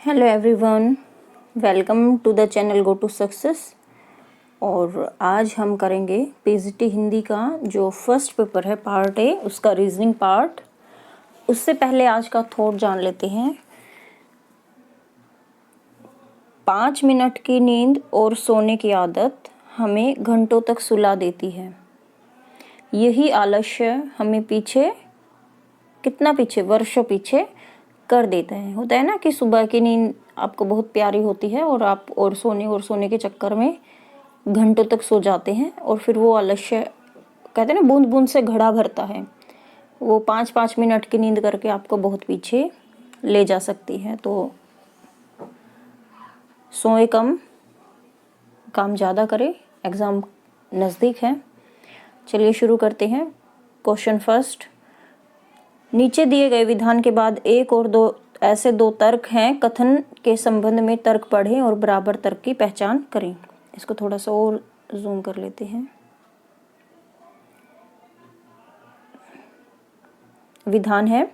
Hello everyone, welcome to the channel go to success. और आज हम करेंगे पीजीटी हिंदी का जो फर्स्ट पेपर है पार्ट ए, उसका रीजनिंग पार्ट। उससे पहले आज का थॉट जान लेते हैं। 5 मिनट की नींद और सोने की आदत हमें घंटों तक सुला देती है। यही आलस्य हमें वर्षों पीछे कर देता है। होता है ना कि सुबह की नींद आपको बहुत प्यारी होती है और आप सोने के चक्कर में घंटों तक सो जाते हैं, और फिर वो आलस्य कहते हैं ना बूंद बूंद से घड़ा भरता है। वो 5-5 मिनट की नींद करके आपको बहुत पीछे ले जा सकती है। तो सोए कम, काम ज़्यादा करें, एग्ज़ाम नज़दीक है। चलिए शुरू करते हैं। Question first. नीचे दिए गए विधान के बाद एक और दो ऐसे दो तर्क हैं, कथन के संबंध में तर्क पढ़ें और बराबर तर्क की पहचान करें। इसको थोड़ा सा और जूम कर लेते हैं। विधान है,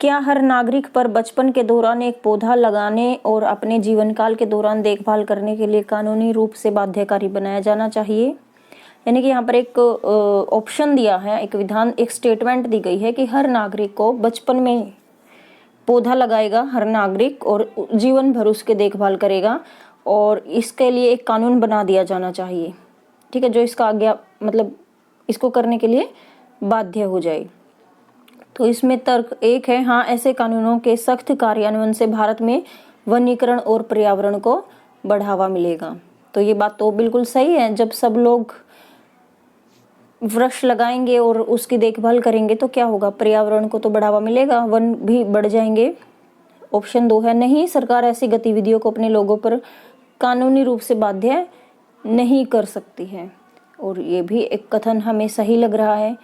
क्या हर नागरिक पर बचपन के दौरान एक पौधा लगाने और अपने जीवन काल के दौरान देखभाल करने के लिए कानूनी रूप से बाध्यकारी बनाया जाना चाहिए। यानी कि यहाँ पर एक ऑप्शन दिया है, एक विधान, एक स्टेटमेंट दी गई है कि हर नागरिक को बचपन में पौधा लगाएगा हर नागरिक और जीवन भर उसके देखभाल करेगा, और इसके लिए एक कानून बना दिया जाना चाहिए। ठीक है, जो इसका आज्ञा मतलब इसको करने के लिए बाध्य हो जाए। तो इसमें तर्क एक है, हाँ, ऐसे कानूनों के सख्त कार्यान्वयन से भारत में वनीकरण और पर्यावरण को बढ़ावा मिलेगा। तो ये बात तो बिल्कुल सही है। जब सब लोग वृक्ष लगाएंगे और उसकी देखभाल करेंगे तो क्या होगा, पर्यावरण को तो बढ़ावा मिलेगा, वन भी बढ़ जाएंगे। ऑप्शन 2 है, नहीं, सरकार ऐसी गतिविधियों को अपने लोगों पर कानूनी रूप से बाध्य नहीं कर सकती है। और ये भी एक कथन हमें सही लग रहा है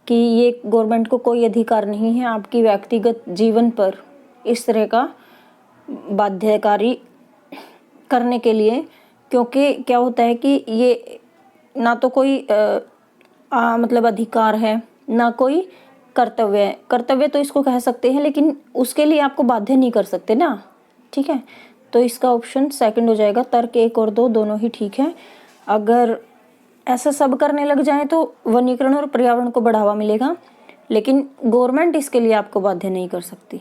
कि ये गवर्नमेंट को कोई अधिकार नहीं है आपकी व्यक्तिगत जीवन पर इस तरह का बाध्यकारी करने के लिए, क्योंकि क्या होता है कि ये ना तो कोई मतलब अधिकार है, ना कोई कर्तव्य है। कर्तव्य तो इसको कह सकते हैं, लेकिन उसके लिए आपको बाध्य नहीं कर सकते ना। ठीक है, तो इसका ऑप्शन सेकंड हो जाएगा। तर्क 1 और 2 दोनों ही ठीक है। अगर ऐसा सब करने लग जाए तो वनीकरण और पर्यावरण को बढ़ावा मिलेगा, लेकिन गवर्नमेंट इसके लिए आपको बाध्य नहीं कर सकती।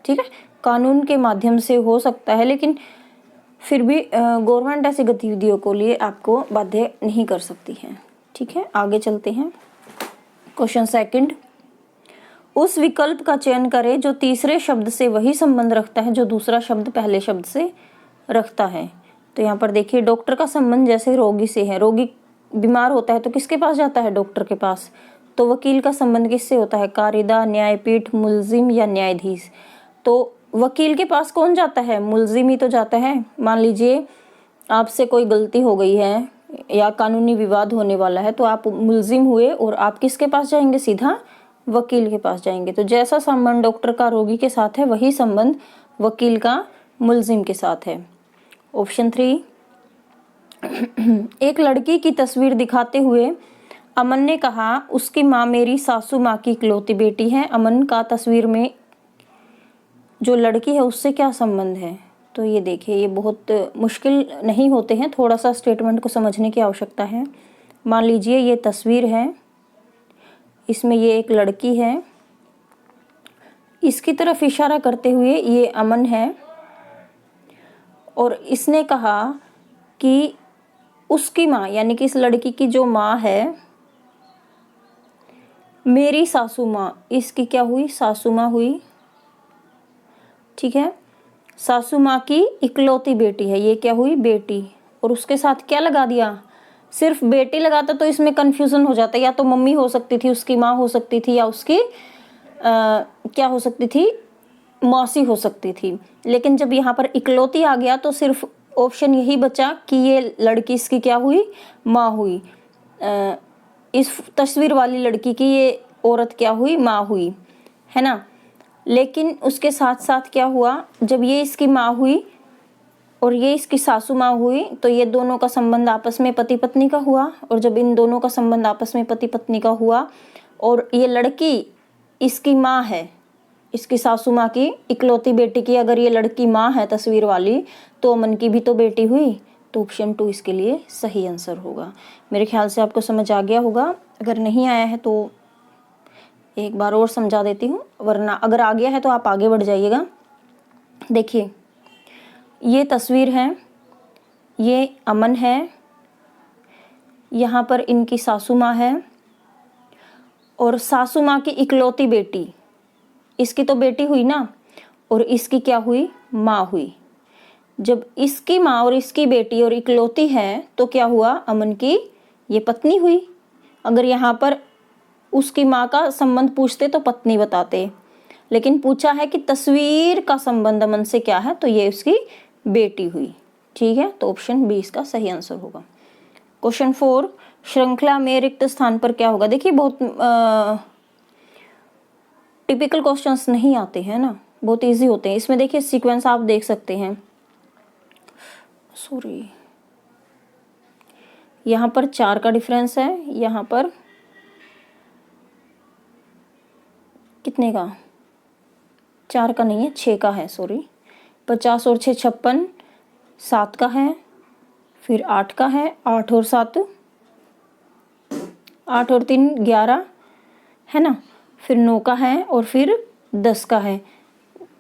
ठीक है, कानून के माध्यम से हो सकता है, लेकिन फिर भी गवर्नमेंट ऐसी गतिविधियों को लिए आपको बाध्य नहीं कर सकती है। ठीक है, आगे चलते हैं। क्वेश्चन सेकंड, उस विकल्प का चयन करें जो तीसरे शब्द से वही संबंध रखता है जो दूसरा शब्द पहले शब्द से रखता है। तो यहाँ पर देखिए, डॉक्टर का संबंध जैसे रोगी से है। रोगी बीमार होता है तो किसके पास जाता है, डॉक्टर के पास। तो वकील का संबंध किससे होता है, कारिदा, न्यायपीठ, मुलजिम या न्यायाधीश। तो वकील के पास कौन जाता है, मुलजिम ही तो जाता है। मान लीजिए आपसे कोई गलती हो गई है या कानूनी विवाद होने वाला है, तो आप मुलजिम हुए और आप किसके पास जाएंगे, सीधा वकील के पास जाएंगे। तो जैसा संबंध डॉक्टर का रोगी के साथ है, वही संबंध वकील का मुलजिम के साथ है। ऑप्शन 3, एक लड़की की तस्वीर दिखाते हुए अमन ने कहा, उसकी माँ मेरी सासू माँ की इकलौती बेटी है। अमन का तस्वीर में जो लड़की है उससे क्या संबंध है। तो ये देखिए, ये बहुत मुश्किल नहीं होते हैं, थोड़ा सा स्टेटमेंट को समझने की आवश्यकता है। मान लीजिए ये तस्वीर है, इसमें ये एक लड़की है, इसकी तरफ इशारा करते हुए ये अमन है, और इसने कहा कि उसकी माँ, यानी कि इस लड़की की जो माँ है, मेरी सासू माँ, इसकी क्या हुई, सासू माँ हुई। ठीक है, सासू माँ की इकलौती बेटी है, ये क्या हुई, बेटी। और उसके साथ क्या लगा दिया, सिर्फ बेटी लगाता तो इसमें कंफ्यूजन हो जाता, या तो मम्मी हो सकती थी, उसकी माँ हो सकती थी, या उसकी क्या हो सकती थी, मौसी हो सकती थी। लेकिन जब यहाँ पर इकलौती आ गया तो सिर्फ ऑप्शन यही बचा कि ये लड़की इसकी क्या हुई, माँ हुई। इस तस्वीर वाली लड़की की ये औरत क्या हुई, माँ हुई, है ना। लेकिन उसके साथ साथ क्या हुआ, जब ये इसकी माँ हुई और ये इसकी सासू माँ हुई, तो ये दोनों का संबंध आपस में पति पत्नी का हुआ। और जब इन दोनों का संबंध आपस में पति पत्नी का हुआ और ये लड़की इसकी माँ है, इसकी सासू माँ की इकलौती बेटी की अगर ये लड़की माँ है तस्वीर वाली तो अमन की भी तो बेटी हुई, तो ऑप्शन 2 इसके लिए सही आंसर होगा। मेरे ख्याल से आपको समझ आ गया होगा। अगर नहीं आया है तो एक बार और समझा देती हूँ, वरना अगर आ गया है तो आप आगे बढ़ जाइएगा। देखिए ये तस्वीर है, ये अमन है, यहाँ पर इनकी सासू माँ है और सासू माँ की इकलौती बेटी, इसकी तो बेटी हुई ना, और इसकी क्या हुई, माँ हुई। जब इसकी माँ और इसकी बेटी और इकलौती है तो क्या हुआ, अमन की ये पत्नी हुई। अगर यहाँ पर उसकी माँ का संबंध पूछते तो पत्नी बताते, लेकिन पूछा है कि तस्वीर का संबंध अमन से क्या है, तो ये उसकी बेटी हुई। ठीक है, तो ऑप्शन बी इसका सही आंसर होगा। क्वेश्चन 4, श्रृंखला में रिक्त स्थान पर क्या होगा। देखिए बहुत टिपिकल क्वेश्चंस नहीं आते हैं ना, बहुत इजी होते हैं। इसमें देखिए सीक्वेंस आप देख सकते हैं, सॉरी यहाँ पर 4 का डिफरेंस है, यहाँ पर कितने का, 4 का नहीं है 6 का है, सॉरी 50 और 6 56, 7 का है, फिर 8 का है, 8 और 7 8 और 3 11 है ना, फिर 9 का है और फिर 10 का है।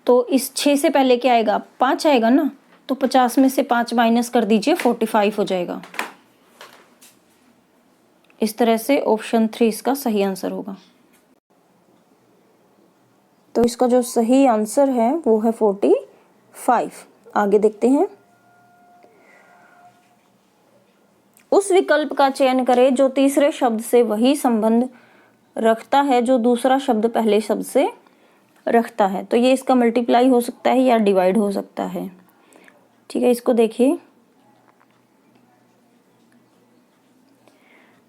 तो इस 6 से पहले क्या आएगा, 5 आएगा ना, तो 50 में से 5 माइनस कर दीजिए, 45 हो जाएगा। इस तरह से ऑप्शन 3 इसका सही आंसर होगा। तो इसका जो सही आंसर है वो है 45। आगे देखते हैं। उस विकल्प का चयन करें जो तीसरे शब्द से वही संबंध रखता है जो दूसरा शब्द पहले शब्द से रखता है। तो ये इसका मल्टीप्लाई हो सकता है या डिवाइड हो सकता है। ठीक है, इसको देखिए,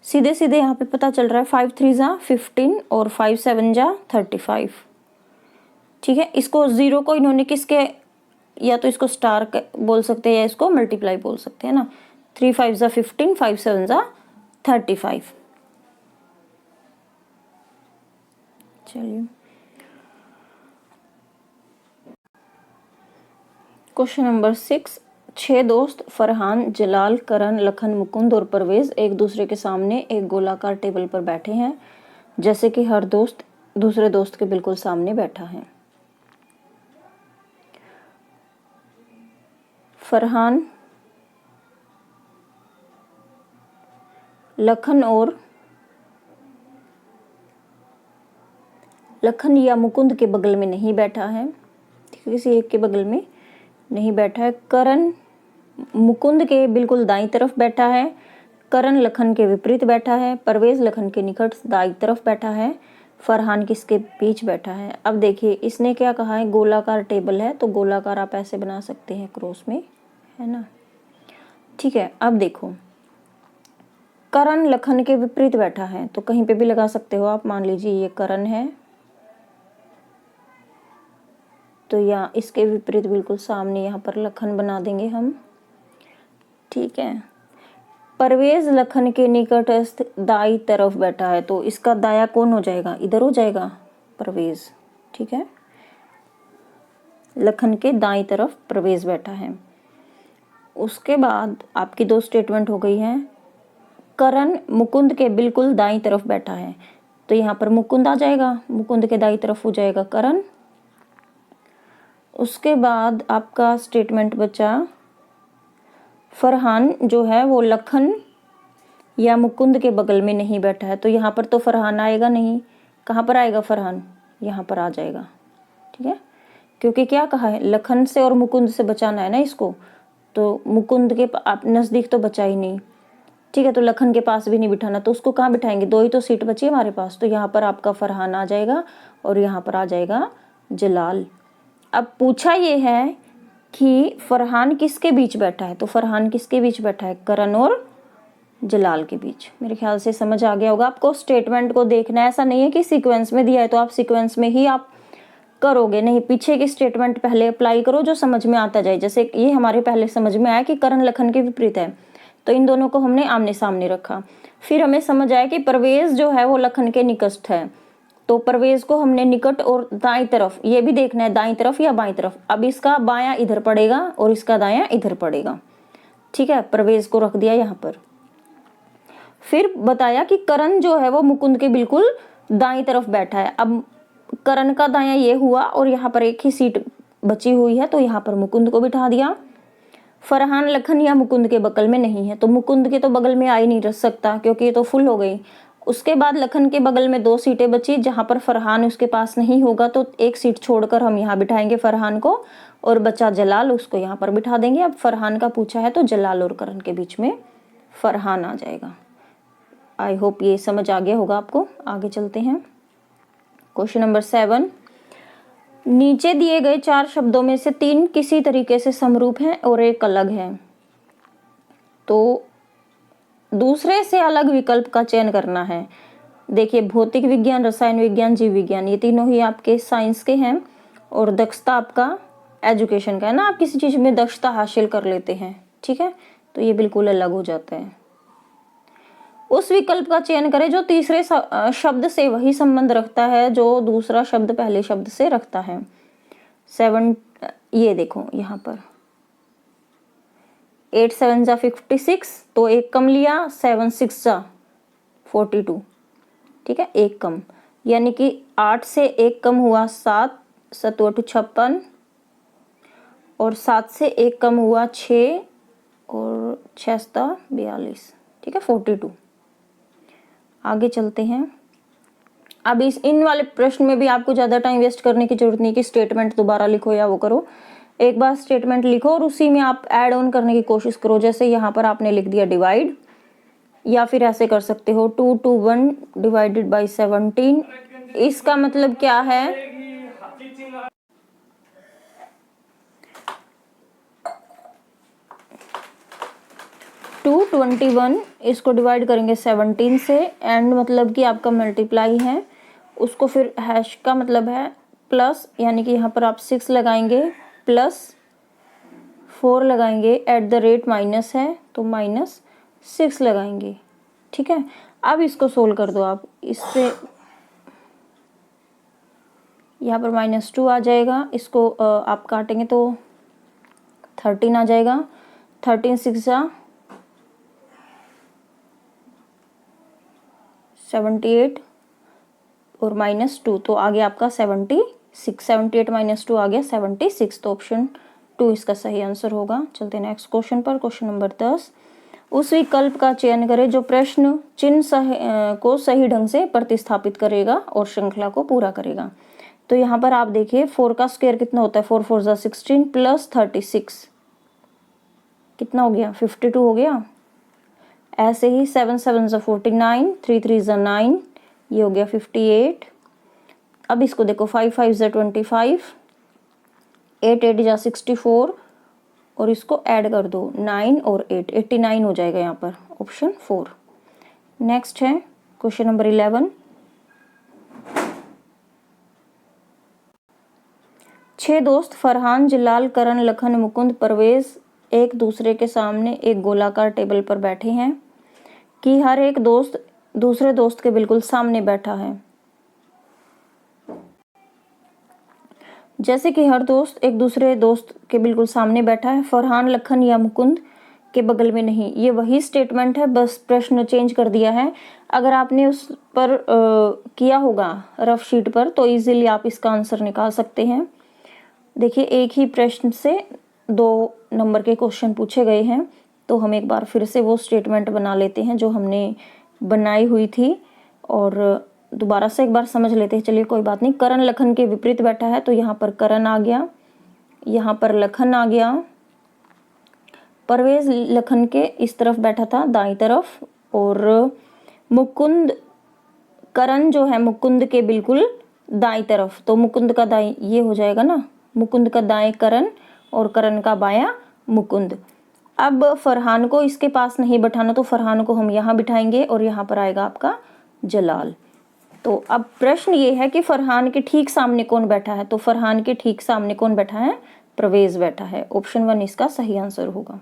सीधे सीधे यहाँ पे पता चल रहा है 5 3 जा 15 और 5 7 जा 35। ठीक है, इसको जीरो को इन्होंने किसके, या तो इसको स्टार बोल सकते हैं या इसको मल्टीप्लाई बोल सकते हैं ना। 3 5 जा 15, 5 7 जा 35। चलिए क्वेश्चन नंबर 6, 6 दोस्त फरहान, जलाल, करण, लखन, मुकुंद और परवेज एक दूसरे के सामने एक गोलाकार टेबल पर बैठे हैं, जैसे कि हर दोस्त दूसरे दोस्त के बिल्कुल सामने बैठा है। फरहान, लखन या मुकुंद के बगल में नहीं बैठा है, किसी एक के बगल में नहीं बैठा है। करण मुकुंद के बिल्कुल दाईं तरफ बैठा है, करण लखन के विपरीत बैठा है, परवेज लखन के निकट दाईं तरफ बैठा है, फरहान किसके बीच बैठा है। अब देखिए इसने क्या कहा है, गोलाकार टेबल है, तो गोलाकार आप ऐसे बना सकते हैं क्रॉस में, है ना। ठीक है, अब देखो करण लखन के विपरीत बैठा है, तो कहीं पे भी लगा सकते हो आप। मान लीजिए ये करण है, तो या इसके विपरीत बिल्कुल सामने यहाँ पर लखन बना देंगे हम। ठीक है, परवेज लखन के निकटस्थ दाई तरफ बैठा है, तो इसका दाया कौन हो जाएगा, इधर हो जाएगा परवेज। ठीक है, लखन के दाई तरफ परवेज बैठा है। उसके बाद आपकी 2 स्टेटमेंट हो गई हैं। करण मुकुंद के बिल्कुल दाई तरफ बैठा है, तो यहाँ पर मुकुंद आ जाएगा, मुकुंद के दाई तरफ हो जाएगा करण। उसके बाद आपका स्टेटमेंट बचा फरहान जो है वो लखन या मुकुंद के बगल में नहीं बैठा है, तो यहाँ पर तो फरहान आएगा नहीं। कहाँ पर आएगा फरहान, यहाँ पर आ जाएगा। ठीक है, क्योंकि क्या कहा है, लखन से और मुकुंद से बचाना है ना इसको, तो मुकुंद के नज़दीक तो बचा ही नहीं। ठीक है, तो लखन के पास भी नहीं बिठाना, तो उसको कहाँ बिठाएंगे, 2 ही तो सीट बची है हमारे पास, तो यहाँ पर आपका फरहान आ जाएगा और यहाँ पर आ जाएगा जलाल। अब पूछा ये है कि फरहान किसके बीच बैठा है, तो फरहान किसके बीच बैठा है, करण और जलाल के बीच। मेरे ख्याल से समझ आ गया होगा आपको। स्टेटमेंट को देखना है, ऐसा नहीं है कि सीक्वेंस में दिया है तो आप सीक्वेंस में ही आप करोगे, नहीं, पीछे की स्टेटमेंट पहले अप्लाई करो जो समझ में आता जाए। जैसे ये हमारे पहले समझ में आया कि करण लखन के विपरीत है, तो इन दोनों को हमने आमने सामने रखा। फिर हमें समझ आया कि परवेज जो है वो लखन के निकटस्थ है, तो परवेज को हमने निकट और दाईं तरफ, ये भी देखना है दाईं तरफ या बाईं तरफ। अब इसका बायां इधर पड़ेगा और इसका दायां इधर पड़ेगा, ठीक है। परवेज को रख दिया यहाँ पर। फिर बताया कि करण जो है वो मुकुंद के बिल्कुल दाईं तरफ बैठा है। अब करण का दायां ये हुआ और यहाँ पर एक ही सीट बची हुई है, तो यहाँ पर मुकुंद को बिठा दिया। फरहान लखन या मुकुंद के बगल में नहीं है, तो मुकुंद के तो बगल में आ ही नहीं रह सकता क्योंकि ये तो फुल हो गई। उसके बाद लखन के बगल में 2 सीटें बची, जहां पर फरहान उसके पास नहीं होगा तो एक सीट छोड़कर हम यहाँ बिठाएंगे फरहान को, और बचा जलाल, उसको यहाँ पर बिठा देंगे। अब फरहान का पूछा है तो जलाल और करण के बीच में फरहान आ जाएगा। आई होप ये समझ आ गया होगा आपको। आगे चलते हैं। क्वेश्चन नंबर 7, नीचे दिए गए 4 शब्दों में से 3 किसी तरीके से समरूप हैं और एक अलग है, तो दूसरे से अलग विकल्प का चयन करना है। देखिए, भौतिक विज्ञान, रसायन विज्ञान, जीव विज्ञान, ये तीनों ही आपके साइंस के हैं, और दक्षता आपका एजुकेशन का है ना, आप किसी चीज में दक्षता हासिल कर लेते हैं, ठीक है, तो ये बिल्कुल अलग हो जाता है। उस विकल्प का चयन करें जो तीसरे शब्द से वही संबंध रखता है जो दूसरा शब्द पहले शब्द से रखता है। 7, ये देखो यहाँ पर 8 7 जा 56, तो एक कम लिया, 7 6 जा 42, ठीक है, एक कम, यानी कि 8 से एक कम हुआ 7, 7 8 56, और 7 से एक कम हुआ 6, और 6 7 42, ठीक है, 42। आगे चलते हैं। अब इन वाले प्रश्न में भी आपको ज़्यादा टाइम वेस्ट करने की जरूरत नहीं कि स्टेटमेंट दोबारा लिखो या वो करो। एक बार स्टेटमेंट लिखो और उसी में आप ऐड ऑन करने की कोशिश करो। जैसे यहाँ पर आपने लिख दिया डिवाइड, या फिर ऐसे कर सकते हो 2 2 1 डिवाइडेड बाई 17। इसका मतलब क्या है, 221 इसको डिवाइड करेंगे 17 से, एंड मतलब कि आपका मल्टीप्लाई है, उसको फिर हैश का मतलब है प्लस, यानी कि यहाँ पर आप 6 लगाएंगे, प्लस 4 लगाएंगे, एट द रेट माइनस है तो -6 लगाएंगे, ठीक है। अब इसको सोल्व कर दो आप, इससे यहाँ पर -2 आ जाएगा, इसको आप काटेंगे तो 13 आ जाएगा, 13 6 जा 78 और -2, तो आ गया आपका 76। 78 -2 आ गया 76, तो ऑप्शन 2 इसका सही आंसर होगा। चलते नेक्स्ट क्वेश्चन पर। क्वेश्चन नंबर 10, उस विकल्प का चयन करें जो प्रश्न चिन्ह को सही ढंग से प्रतिस्थापित करेगा और श्रृंखला को पूरा करेगा। तो यहाँ पर आप देखिए 4 का स्क्वायर कितना होता है, 4 4 जा 16 प्लस 36 कितना हो गया, 52 हो गया। ऐसे ही 7 7 जा 49, 3 3 जा 9, ये हो गया 58। अब इसको देखो 5 5 जा 25, 8 8 जा 64, और इसको ऐड कर दो 9 और 8, 89 हो जाएगा यहाँ पर, ऑप्शन 4। नेक्स्ट है क्वेश्चन नंबर 11, 6 दोस्त फरहान, जलाल, करण, लखन, मुकुंद, परवेज एक दूसरे के सामने एक गोलाकार टेबल पर बैठे हैं कि हर एक दोस्त दूसरे दोस्त के बिल्कुल सामने बैठा है। जैसे कि हर दोस्त एक दूसरे दोस्त के बिल्कुल सामने बैठा है, फरहान, लखन या मुकुंद के बगल में नहीं। ये वही स्टेटमेंट है, बस प्रश्न चेंज कर दिया है। अगर आपने उस पर किया होगा रफ शीट पर तो इजीली आप इसका आंसर निकाल सकते हैं। देखिए, एक ही प्रश्न से 2 नंबर के क्वेश्चन पूछे गए हैं, तो हम एक बार फिर से वो स्टेटमेंट बना लेते हैं जो हमने बनाई हुई थी, और दोबारा से एक बार समझ लेते हैं। चलिए कोई बात नहीं। करण लखन के विपरीत बैठा है, तो यहाँ पर करण आ गया, यहाँ पर लखन आ गया। परवेज लखन के इस तरफ बैठा था दाईं तरफ, और मुकुंद, करण जो है मुकुंद के बिल्कुल दाईं तरफ, तो मुकुंद का दाईं ये हो जाएगा ना, मुकुंद का दाएं करण और करण का बायां मुकुंद। अब फरहान को इसके पास नहीं बैठाना, तो फरहान को हम यहाँ बिठाएंगे और यहाँ पर आएगा आपका जलाल। तो अब प्रश्न ये है कि फरहान के ठीक सामने कौन बैठा है, तो फरहान के ठीक सामने कौन बैठा है, परवेज बैठा है। ऑप्शन 1 इसका सही आंसर होगा।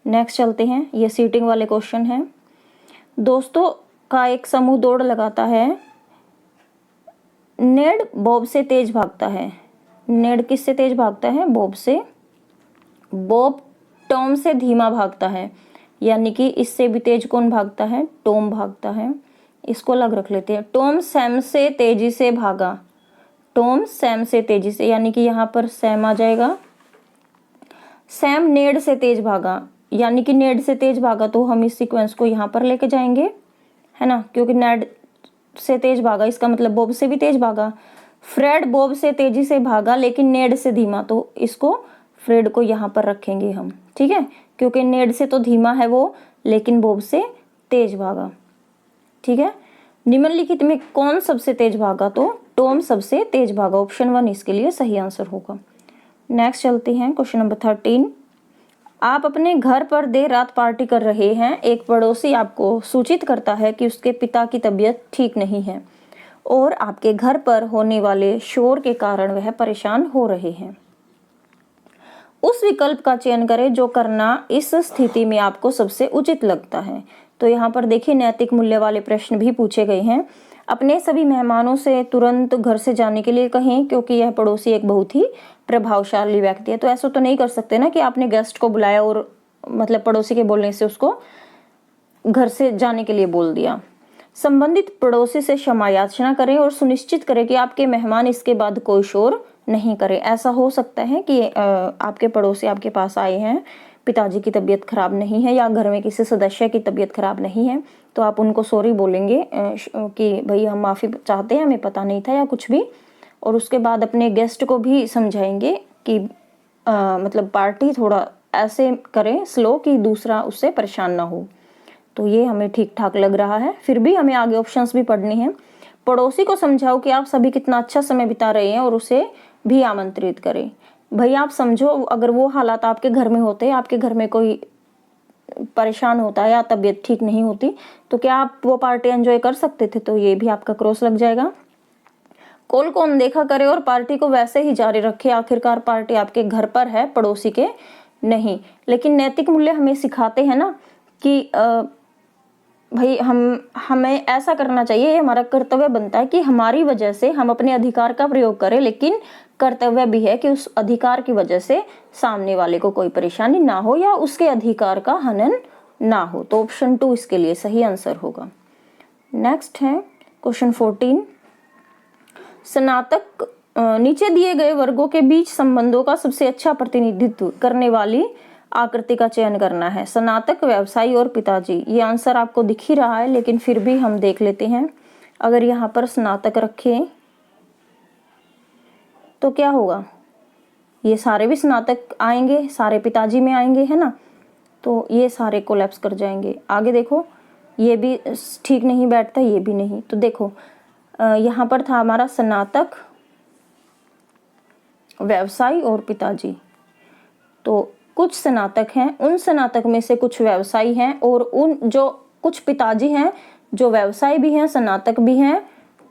नेक्स्ट चलते हैं, ये सीटिंग वाले क्वेश्चन हैं। दोस्तों का एक समूह दौड़ लगाता है, नेड बॉब से तेज भागता है। नेड किससे तेज भागता है? बॉब से। बॉब टॉम से धीमा भागता है, यानी कि इससे भी तेज कौन भागता है? टॉम भागता है। इसको अलग रख लेते हैं। टॉम सैम से तेजी से भागा। टॉम सैम से तेजी से, यानी कि यहाँ पर सैम आ जाएगा। सैम नेड से तेज भागा, यानी कि नेड से तेज भागा, तो हम इस सीक्वेंस को यहाँ पर लेके जाएंगे, है ना, क्योंकि नेड से तेज भागा इसका मतलब बॉब से भी तेज भागा। फ्रेड बॉब से तेजी से भागा लेकिन नेड से धीमा, तो इसको फ्रेड को यहाँ पर रखेंगे हम, ठीक है, क्योंकि नेड से तो धीमा है वो, लेकिन बॉब से तेज भागा, ठीक है। निम्नलिखित में कौन सबसे तेज भागा? तो टॉम सबसे तेज भागा। ऑप्शन 1 इसके लिए सही आंसर होगा। नेक्स्ट चलते हैं क्वेश्चन नंबर 13। आप अपने घर पर देर रात पार्टी कर रहे हैं। एक पड़ोसी आपको सूचित करता है कि उसके पिता की तबीयत ठीक नहीं है और आपके घर पर होने वाले शोर के कारण वह परेशान हो रहे हैं। उस विकल्प का चयन करें जो करना इस स्थिति में आपको सबसे उचित लगता है। तो यहाँ पर देखिए नैतिक मूल्य वाले प्रश्न भी पूछे गए हैं। अपने सभी मेहमानों से तुरंत घर से जाने के लिए कहें, क्योंकि यह पड़ोसी एक बहुत ही प्रभावशाली व्यक्ति है। तो ऐसा तो नहीं कर सकते ना कि आपने गेस्ट को बुलाया और मतलब पड़ोसी के बोलने से उसको घर से जाने के लिए बोल दिया। संबंधित पड़ोसी से क्षमा याचना करें और सुनिश्चित करें कि आपके मेहमान इसके बाद कोई शोर नहीं करें। ऐसा हो सकता है कि आपके पड़ोसी आपके पास आए हैं, पिताजी की तबीयत खराब नहीं है या घर में किसी सदस्य की तबीयत खराब नहीं है, तो आप उनको सॉरी बोलेंगे कि भाई हम माफ़ी चाहते हैं, हमें पता नहीं था या कुछ भी। और उसके बाद अपने गेस्ट को भी समझाएंगे कि मतलब पार्टी थोड़ा ऐसे करें स्लो कि दूसरा उससे परेशान ना हो। तो ये हमें ठीक ठाक लग रहा है। फिर भी हमें आगे ऑप्शंस भी पढ़ने हैं। पड़ोसी को समझाओ कि आप सभी कितना अच्छा समय बिता रहे हैं और उसे भी आमंत्रित करें। भाई आप समझो, अगर वो हालात आपके घर में होते, आपके घर में कोई परेशान होता है या तबीयत ठीक नहीं होती, तो क्या आप वो पार्टी एंजॉय कर सकते थे? तो ये भी आपका क्रॉस लग जाएगा। कॉल को अनदेखा करे और पार्टी को वैसे ही जारी रखे। आखिरकार पार्टी आपके घर पर है, पड़ोसी के नहीं। लेकिन नैतिक मूल्य हमें सिखाते हैं ना कि भाई हमें ऐसा करना चाहिए, ये हमारा कर्तव्य बनता है कि हमारी वजह से हम अपने अधिकार का प्रयोग करें, लेकिन कर्तव्य भी है कि उस अधिकार की वजह से सामने वाले को कोई परेशानी ना हो या उसके अधिकार का हनन ना हो। तो ऑप्शन 2 इसके लिए सही आंसर होगा। नेक्स्ट है क्वेश्चन 14। स्नातक नीचे दिए गए वर्गों के बीच संबंधों का सबसे अच्छा प्रतिनिधित्व करने वाली आकृति का चयन करना है। स्नातक, व्यवसायी और पिताजी। ये आंसर आपको दिख ही रहा है, लेकिन फिर भी हम देख लेते हैं। अगर यहाँ पर स्नातक रखें तो क्या होगा? ये सारे भी स्नातक आएंगे, सारे पिताजी में आएंगे, है ना, तो ये सारे कोलैप्स कर जाएंगे। आगे देखो, ये भी ठीक नहीं बैठता, ये भी नहीं। तो देखो यहाँ पर था हमारा स्नातक, व्यवसायी और पिताजी। तो कुछ स्नातक हैं, उन स्नातक में से कुछ व्यवसायी हैं और उन जो कुछ पिताजी हैं जो व्यवसायी भी हैं, स्नातक भी हैं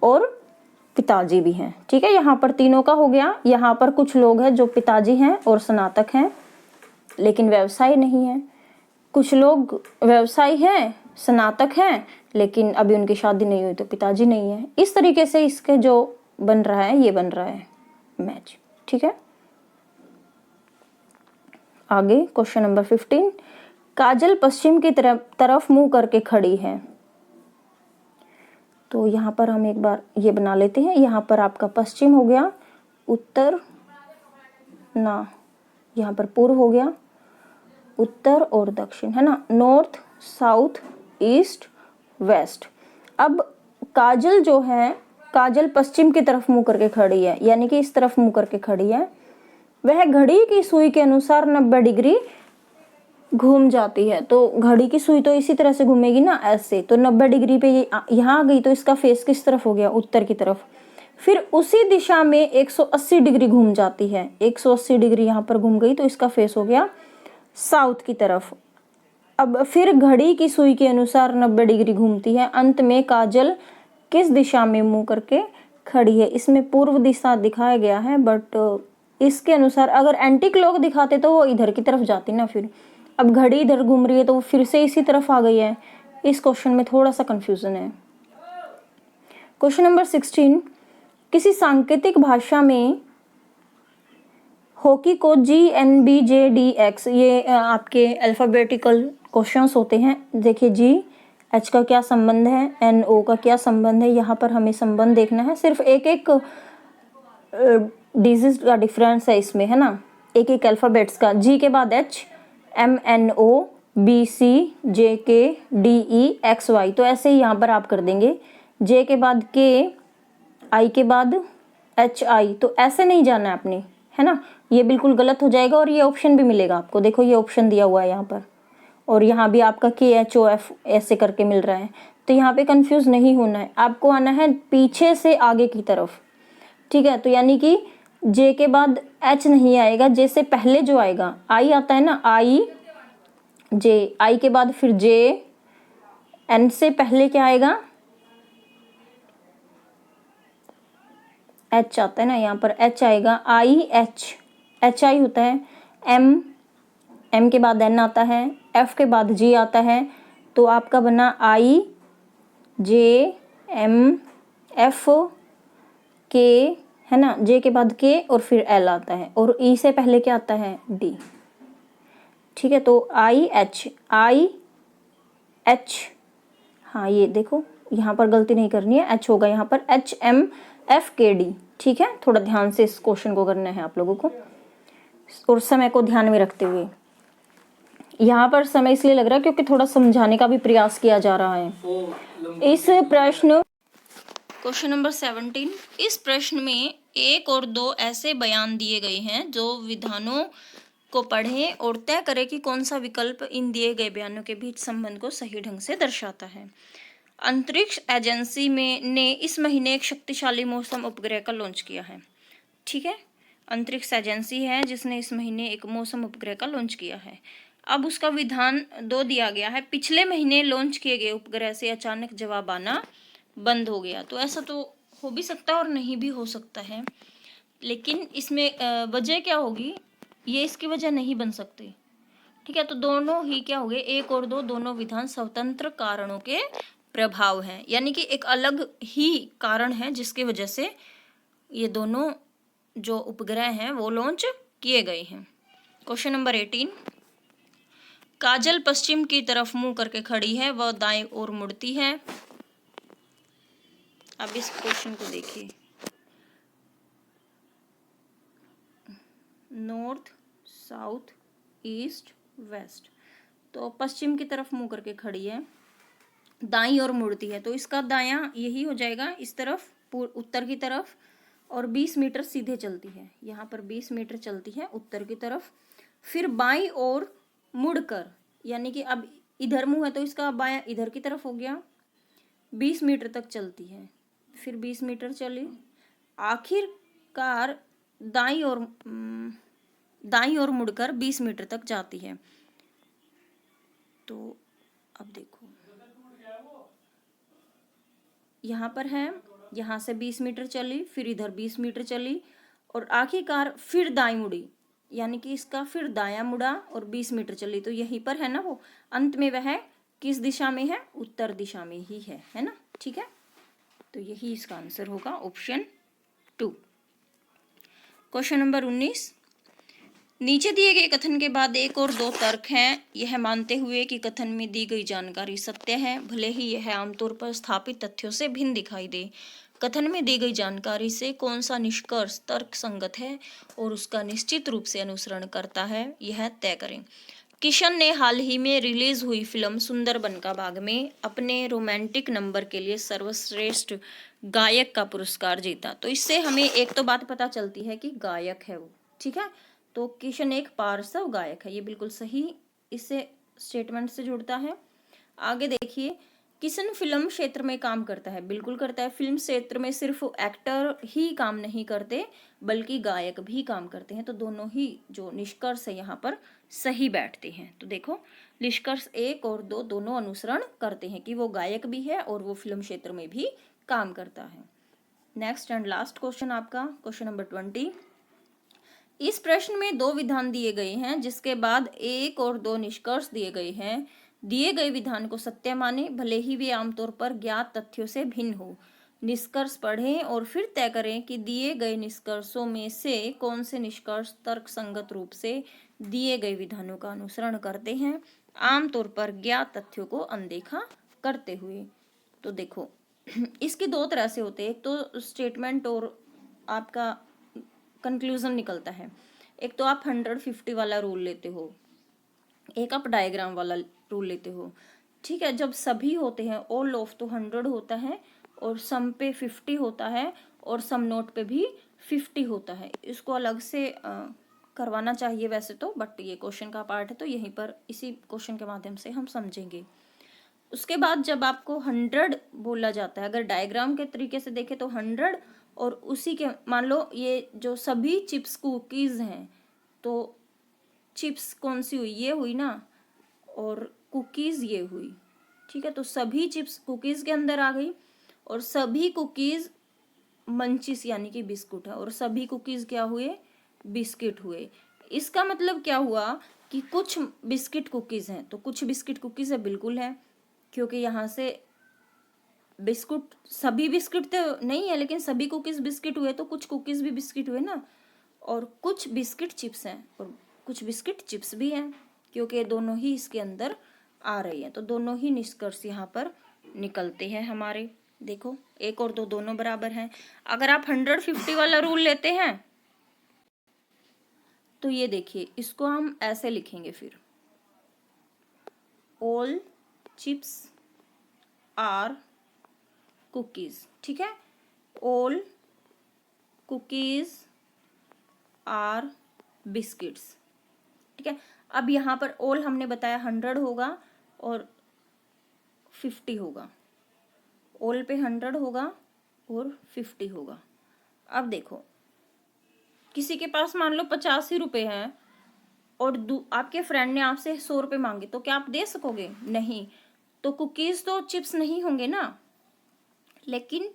और पिताजी भी हैं, ठीक है। यहाँ पर तीनों का हो गया। यहाँ पर कुछ लोग हैं जो पिताजी हैं और स्नातक हैं लेकिन व्यवसायी नहीं है। कुछ लोग व्यवसायी हैं, स्नातक हैं, लेकिन अभी उनकी शादी नहीं हुई तो पिताजी नहीं है। इस तरीके से इसके जो बन रहा है, ये बन रहा है मैच, ठीक है। आगे क्वेश्चन नंबर 15। काजल पश्चिम की तरफ मुंह करके खड़ी है। तो यहाँ पर हम एक बार ये बना लेते हैं। यहाँ पर आपका पश्चिम हो गया, उत्तर ना, यहाँ पर पूर्व हो गया, उत्तर और दक्षिण, है ना, नॉर्थ, साउथ, ईस्ट, वेस्ट। अब काजल जो है, काजल पश्चिम की तरफ मुंह करके खड़ी है, यानी कि इस तरफ मुंह करके खड़ी है। वह घड़ी की सुई के अनुसार 90 डिग्री घूम जाती है। तो घड़ी की सुई तो इसी तरह से घूमेगी ना, ऐसे। तो 90 डिग्री पे ये यहाँ आ गई, तो इसका फेस किस तरफ हो गया? उत्तर की तरफ। फिर उसी दिशा में 180 डिग्री घूम जाती है। 180 डिग्री यहाँ पर घूम गई तो इसका फेस हो गया साउथ की तरफ। अब फिर घड़ी की सुई के अनुसार 90 डिग्री घूमती है। अंत में काजल किस दिशा में मुंह करके खड़ी है? इसमें पूर्व दिशा दिखाया गया है, बट इसके अनुसार अगर एंटी क्लॉक दिखाते तो वो इधर की तरफ जाती ना। फिर अब घड़ी इधर घूम रही है तो वो फिर से इसी तरफ आ गई है। इस क्वेश्चन में थोड़ा सा कंफ्यूजन है। Question number 16। किसी सांकेतिक भाषा में हॉकी को GNBJDX, ये आपके अल्फ़ाबेटिकल क्वेश्चंस होते हैं। देखिए GH का क्या संबंध है, NO का क्या संबंध है, यहाँ पर हमें संबंध देखना है। सिर्फ एक एक डिजिट का डिफरेंस है इसमें, है ना, एक एक अल्फ़ाबेट्स का। G के बाद H, MNO, BC, JK, DE, XY, तो ऐसे ही यहाँ पर आप कर देंगे। J के बाद K, I के बाद HI, तो ऐसे नहीं जाना है आपने, है ना, ये बिल्कुल गलत हो जाएगा। और ये ऑप्शन भी मिलेगा आपको, देखो ये ऑप्शन दिया हुआ है यहाँ पर, और यहाँ भी आपका KHOF ऐसे करके मिल रहा है। तो यहाँ पे कंफ्यूज नहीं होना है, आपको आना है पीछे से आगे की तरफ, ठीक है। तो यानी कि J के बाद H नहीं आएगा, J से पहले जो आएगा I आता है ना, I के बाद फिर J, N से पहले क्या आएगा, H आता है ना, यहाँ पर H आएगा, HI होता है, M के बाद N आता है, F के बाद G आता है। तो आपका बना IJMFK, है ना, J के बाद K और फिर L आता है, और E से पहले क्या आता है, D, ठीक है। तो IH, हाँ ये देखो यहाँ पर गलती नहीं करनी है, H होगा यहाँ पर, HMFKD, ठीक है। थोड़ा ध्यान से इस क्वेश्चन को करना है आप लोगों को, और समय को ध्यान में रखते हुए। यहाँ पर समय इसलिए लग रहा है क्योंकि थोड़ा समझाने का भी प्रयास किया जा रहा है। इस प्रश्न, क्वेश्चन नंबर 17, इस प्रश्न में 1 और 2 ऐसे बयान दिए गए हैं जो विधानों को पढ़ें और तय करें कि कौन सा विकल्प इन दिए गए बयानों के बीच संबंध को सही ढंग से दर्शाता है। अंतरिक्ष एजेंसी ने इस महीने एक शक्तिशाली मौसम उपग्रह का लॉन्च किया है, ठीक है। अंतरिक्ष एजेंसी है जिसने इस महीने एक मौसम उपग्रह का लॉन्च किया है। अब उसका विधान 2 दिया गया है, पिछले महीने लॉन्च किए गए उपग्रह से अचानक जवाब आना बंद हो गया। तो ऐसा तो हो भी सकता है और नहीं भी हो सकता है, लेकिन इसमें वजह क्या होगी, ये इसकी वजह नहीं बन सकती, ठीक है। तो दोनों ही क्या हो गए, 1 और 2 दोनों विधान स्वतंत्र कारणों के प्रभाव हैं, यानी कि एक अलग ही कारण है जिसकी वजह से ये दोनों जो उपग्रह हैं वो लॉन्च किए गए हैं। क्वेश्चन नंबर 18, काजल पश्चिम की तरफ मुंह करके खड़ी है, वह दाएं ओर मुड़ती है। अब इस क्वेश्चन को देखिए, नॉर्थ, साउथ, ईस्ट, वेस्ट, तो पश्चिम की तरफ मुंह करके खड़ी है, दाईं ओर मुड़ती है, तो इसका दायां यही हो जाएगा, इस तरफ उत्तर की तरफ, और 20 मीटर सीधे चलती है, यहाँ पर 20 मीटर चलती है उत्तर की तरफ। फिर बाईं ओर मुड़कर, यानी कि अब इधर मुंह है तो इसका बायां इधर की तरफ हो गया, 20 मीटर तक चलती है, फिर 20 मीटर चली, आखिरकार दाईं ओर मुड़कर 20 मीटर तक जाती है। तो अब देखो यहाँ पर है, यहाँ से 20 मीटर चली, फिर इधर 20 मीटर चली, और आखिरकार फिर दाईं मुड़ी, यानी कि इसका फिर दायां मुड़ा और 20 मीटर चली। तो यहीं पर है ना, वो अंत में वह किस दिशा में है, उत्तर दिशा में ही है ना, ठीक है। तो यही इसका आंसर होगा, ऑप्शन 2। क्वेश्चन नंबर 19, नीचे दिए गए कथन के बाद 1 और 2 तर्क हैं, यह मानते हुए कि कथन में दी गई जानकारी सत्य है, भले ही यह आमतौर पर स्थापित तथ्यों से भिन्न दिखाई दे। कथन में दी गई जानकारी से कौन सा निष्कर्ष तर्क संगत है और उसका निश्चित रूप से अनुसरण करता है, यह तय करें। किशन ने हाल ही में रिलीज हुई फिल्म सुंदरबन का बाग में अपने रोमांटिक नंबर के लिए सर्वश्रेष्ठ गायक का पुरस्कार जीता। तो इससे हमें एक तो बात पता चलती है कि गायक है वो, ठीक है। तो किशन एक पार्श्व गायक है, ये बिल्कुल सही इससे स्टेटमेंट से जुड़ता है। आगे देखिए, किशन फिल्म क्षेत्र में काम करता है, बिल्कुल करता है। फिल्म क्षेत्र में सिर्फ एक्टर ही काम नहीं करते बल्कि गायक भी काम करते हैं। तो दोनों ही जो निष्कर्ष है यहाँ पर सही बैठते हैं। तो देखो निष्कर्ष 1 और 2 दोनों अनुसरण करते हैं कि वो गायक भी है और वो फिल्म क्षेत्र में भी काम करता है। नेक्स्ट एंड लास्ट क्वेश्चन आपका, क्वेश्चन नंबर 20, इस प्रश्न में 2 विधान दिए गए हैं जिसके बाद 1 और 2 निष्कर्ष दिए गए हैं। दिए गए विधान को सत्य माने भले ही वे आमतौर पर ज्ञात तथ्यों से भिन्न हो। निष्कर्ष पढ़ें और फिर तय करें कि दिए गए निष्कर्षों में से कौन से निष्कर्ष तर्कसंगत रूप से दिए गए विधानों का अनुसरण करते हैं, आमतौर पर ज्ञात तथ्यों को अनदेखा करते हुए। तो देखो इसकी दो तरह से होते हैं, एक तो स्टेटमेंट और आपका कंक्लूजन निकलता है। एक तो आप 150 वाला रूल लेते हो, एक आप डायग्राम वाला रूल लेते हो। ठीक है, जब सभी होते हैं ऑल ऑफ तो 100 होता है और सम पे 50 होता है और सम नोट पे भी 50 होता है। इसको अलग से करवाना चाहिए वैसे तो, बट ये क्वेश्चन का पार्ट है तो यहीं पर इसी क्वेश्चन के माध्यम से हम समझेंगे। उसके बाद जब आपको 100 बोला जाता है, अगर डायग्राम के तरीके से देखें तो 100 और उसी के मान लो ये जो सभी चिप्स कुकीज़ हैं, तो चिप्स कौन सी हुई, ये हुई ना, और कुकीज़ ये हुई। ठीक है, तो सभी चिप्स कुकीज़ के अंदर आ गई और सभी कुकीज़ मंचिस यानी कि बिस्कुट है और सभी कुकीज़ क्या हुए, बिस्किट हुए। इसका मतलब क्या हुआ कि कुछ बिस्किट कुकीज़ हैं, तो कुछ बिस्किट कुकीज़ है, बिल्कुल है, क्योंकि यहाँ से बिस्कुट सभी बिस्किट तो नहीं है लेकिन सभी कुकीज़ बिस्किट हुए, तो कुछ कुकीज़ भी बिस्किट हुए ना। और कुछ बिस्किट चिप्स हैं और कुछ बिस्किट चिप्स भी हैं, क्योंकि दोनों ही इसके अंदर आ रही हैं, तो दोनों ही निष्कर्ष यहाँ पर निकलते हैं हमारे। देखो 1 और 2 दोनों बराबर हैं। अगर आप 150 वाला रूल लेते हैं तो ये देखिए, इसको हम ऐसे लिखेंगे फिर, ऑल चिप्स आर कुकीज़। ठीक है, ऑल कुकीज़ आर बिस्किट्स। ठीक है, अब यहाँ पर ऑल हमने बताया 100 होगा और 50 होगा, ऑल पे 100 होगा और 50 होगा। अब देखो किसी के पास मान लो 85 रुपये हैं और आपके फ्रेंड ने आपसे 100 रुपये मांगे, तो क्या आप दे सकोगे? नहीं। तो कुकीज़ तो चिप्स नहीं होंगे ना, लेकिन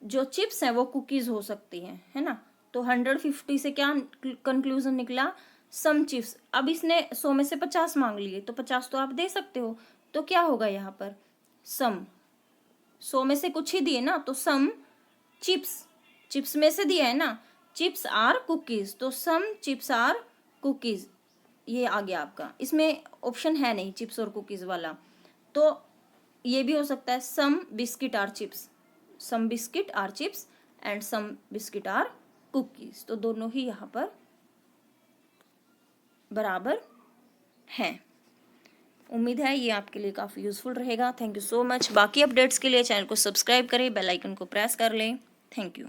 जो चिप्स हैं वो कुकीज़ हो सकती हैं, है ना। तो 150 से क्या कंक्लूजन निकला, सम चिप्स। अब इसने 100 में से 50 मांग लिए, तो 50 तो आप दे सकते हो, तो क्या होगा यहाँ पर, सम 100 में से कुछ ही दिए ना, तो सम चिप्स, चिप्स में से दिया है ना, चिप्स आर कुकीज़, तो सम चिप्स आर कुकीज़, ये आ गया आपका। इसमें ऑप्शन है नहीं चिप्स और कुकीज़ वाला, तो ये भी हो सकता है some biscuit or chips, some biscuit or chips and some biscuit or cookies, तो दोनों ही यहाँ पर बराबर हैं। उम्मीद है ये आपके लिए काफ़ी यूज़फुल रहेगा। Thank you so much. बाकी अपडेट्स के लिए चैनल को सब्सक्राइब करें, बेल आइकन को प्रेस कर लें। Thank you.